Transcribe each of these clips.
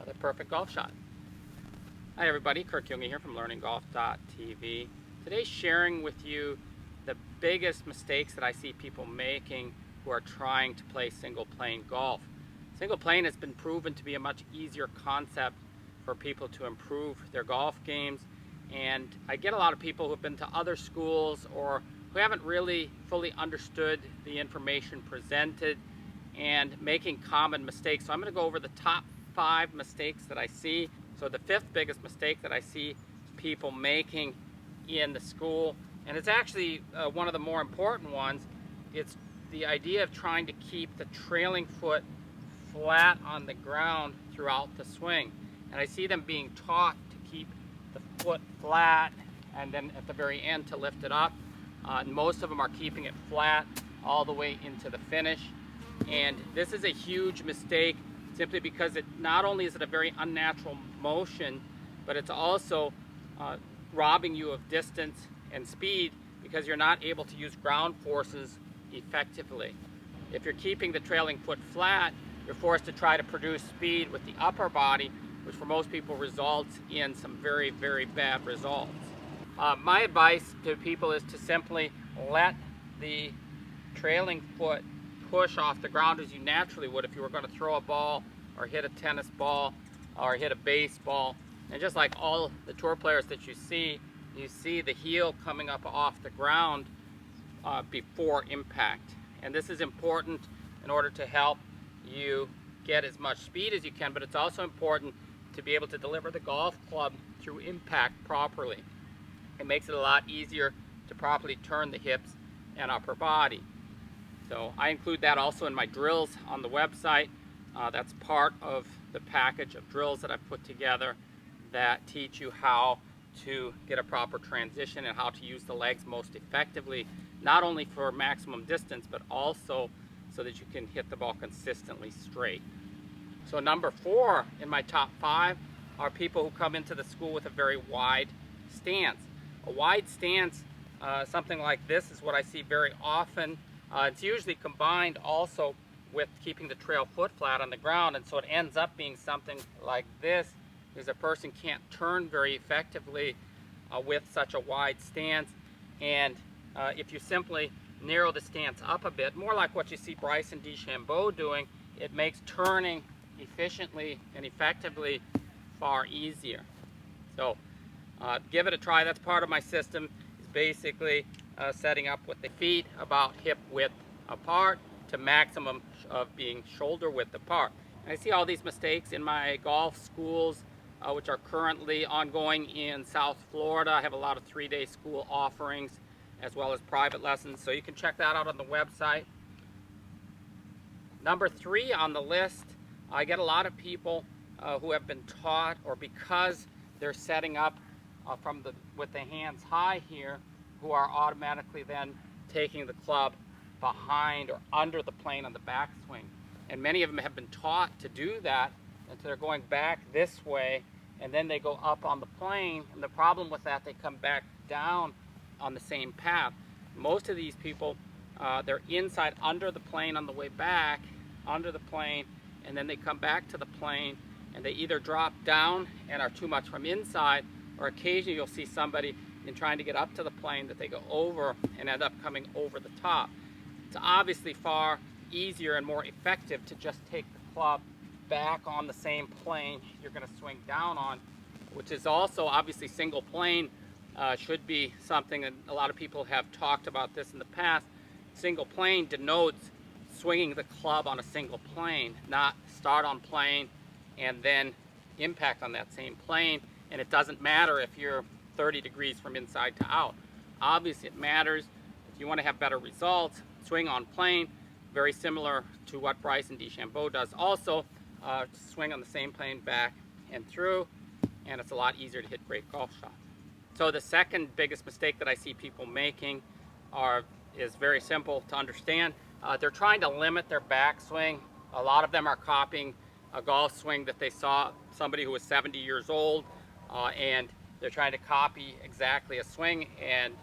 the perfect golf shot. Hi everybody, Kirk Junge here from LearningGolf.tv. Today sharing with you the biggest mistakes that I see people making who are trying to play single plane golf. Single plane has been proven to be a much easier concept for people to improve their golf games, and I get a lot of people who have been to other schools or who haven't really fully understood the information presented and making common mistakes. So I'm going to go over the top 5 mistakes that I see. So the 5th biggest mistake that I see people making in the school, and it's actually one of the more important ones, it's the idea of trying to keep the trailing foot flat on the ground throughout the swing. And I see them being taught to keep the foot flat and then at the very end to lift it up. And most of them are keeping it flat all the way into the finish. And this is a huge mistake simply because it not only is it a very unnatural motion, but it's also robbing you of distance and speed because you're not able to use ground forces effectively. If you're keeping the trailing foot flat, you're forced to try to produce speed with the upper body, which for most people results in some very, very bad results. My advice to people is to simply let the trailing foot push off the ground as you naturally would if you were going to throw a ball or hit a tennis ball or hit a baseball. And just like all the tour players that you see the heel coming up off the ground before impact. And this is important in order to help you get as much speed as you can, but it's also important to be able to deliver the golf club through impact properly. It makes it a lot easier to properly turn the hips and upper body. So I include that also in my drills on the website. That's part of the package of drills that I've put together that teach you how to get a proper transition and how to use the legs most effectively, not only for maximum distance, but also so that you can hit the ball consistently straight. So number 4 in my top 5 are people who come into the school with a very wide stance. A wide stance, something like this, is what I see very often. It's usually combined also with keeping the trail foot flat on the ground, and so it ends up being something like this, because a person can't turn very effectively with such a wide stance. And if you simply narrow the stance up a bit, more like what you see Bryson DeChambeau doing, it makes turning efficiently and effectively far easier. So give it a try. That's part of my system, is basically setting up with the feet about hip width apart to maximum of being shoulder width apart. And I see all these mistakes in my golf schools, which are currently ongoing in South Florida. I have a lot of 3-day school offerings as well as private lessons, so you can check that out on the website. Number 3 on the list, I get a lot of people who have been taught, or because they're setting up with the hands high here, who are automatically then taking the club behind or under the plane on the backswing. And many of them have been taught to do that, and so they're going back this way, and then they go up on the plane, and the problem with that, they come back down on the same path. Most of these people, they're inside under the plane on the way back, under the plane, and then they come back to the plane, and they either drop down and are too much from inside, or occasionally you'll see somebody in trying to get up to the plane that they go over and end up coming over the top. It's obviously far easier and more effective to just take the club back on the same plane you're going to swing down on, which is also obviously single plane. Should be something that a lot of people have talked about this in the past. Single plane denotes swinging the club on a single plane, not start on plane and then impact on that same plane. And it doesn't matter if you're 30 degrees from inside to out. Obviously it matters. If you want to have better results, swing on plane, very similar to what Bryson DeChambeau does. Also, swing on the same plane back and through, and it's a lot easier to hit great golf shots. So the second biggest mistake that I see people making is very simple to understand. They're trying to limit their backswing. A lot of them are copying a golf swing that they saw somebody who was 70 years old, and they're trying to copy exactly a swing, and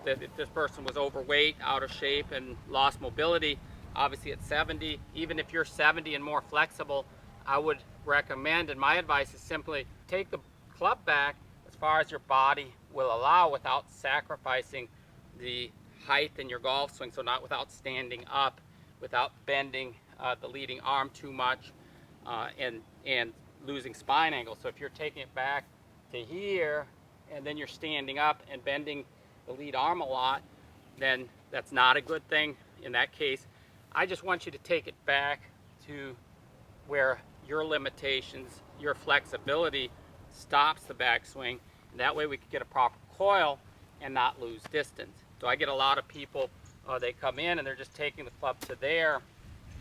this person was overweight, out of shape, and lost mobility. Obviously at 70, even if you're 70 and more flexible, I would recommend, and my advice is simply take the club back as far as your body will allow without sacrificing the height in your golf swing, so not without standing up, without bending the leading arm too much, and losing spine angle. So if you're taking it back to here and then you're standing up and bending the lead arm a lot, then that's not a good thing. In that case, I just want you to take it back to where your limitations, your flexibility stops the backswing, and that way we can get a proper coil and not lose distance. So I get a lot of people, they come in and they're just taking the club to there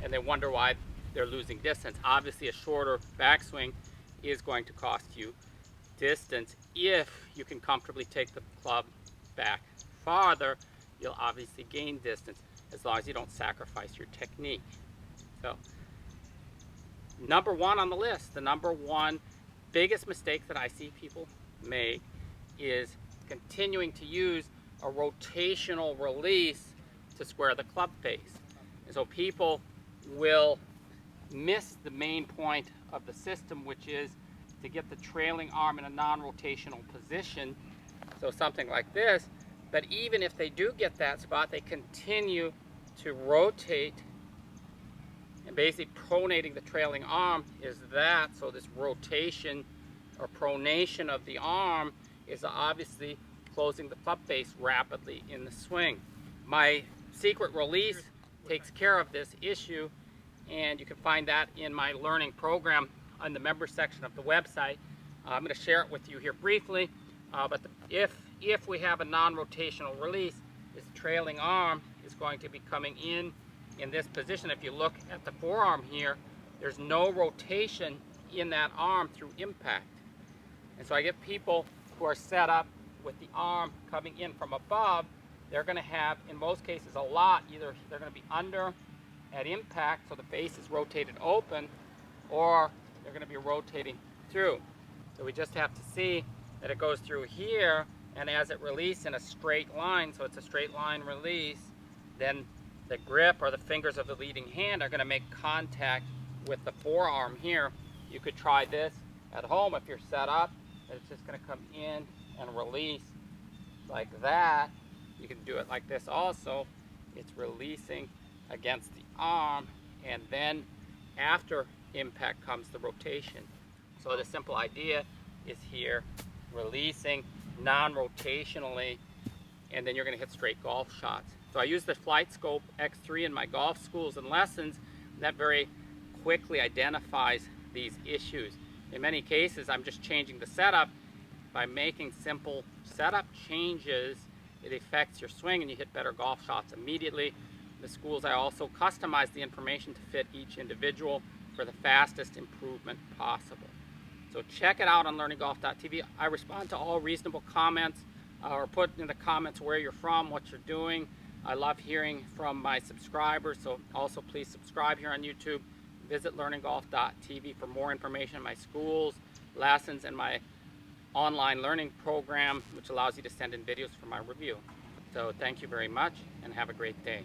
and they wonder why they're losing distance. Obviously a shorter backswing is going to cost you distance. If you can comfortably take the club back farther, you'll obviously gain distance as long as you don't sacrifice your technique. So number one on the list, the number one biggest mistake that I see people make is continuing to use a rotational release to square the club face. And so people will miss the main point of the system, which is to get the trailing arm in a non-rotational position, so something like this. But even if they do get that spot, they continue to rotate, and basically pronating the trailing arm is that. So this rotation or pronation of the arm is obviously closing the club face rapidly in the swing. My secret release takes care of this issue, and you can find that in my learning program on the member section of the website. I'm going to share it with you here briefly, but if we have a non-rotational release, this trailing arm is going to be coming in this position. If you look at the forearm here, there's no rotation in that arm through impact. And so I get people who are set up with the arm coming in from above. They're going to have, in most cases, a lot. Either they're going to be under at impact, so the face is rotated open, or they're going to be rotating through. So we just have to see that it goes through here, and as it releases in a straight line, so it's a straight line release, then the grip or the fingers of the leading hand are going to make contact with the forearm here. You could try this at home if you're set up. It's just going to come in and release like that. You can do it like this also. It's releasing against the arm, and then after impact comes the rotation. So the simple idea is here, releasing non-rotationally, and then you're going to hit straight golf shots. So I use the Flightscope X3 in my golf schools and lessons, and that very quickly identifies these issues. In many cases, I'm just changing the setup. By making simple setup changes, it affects your swing and you hit better golf shots immediately. In the schools, I also customize the information to fit each individual for the fastest improvement possible. So check it out on learninggolf.tv. I respond to all reasonable comments, or put in the comments where you're from, what you're doing. I love hearing from my subscribers, so also please subscribe here on YouTube. Visit learninggolf.tv for more information on my schools, lessons, and my online learning program, which allows you to send in videos for my review. So thank you very much, and have a great day.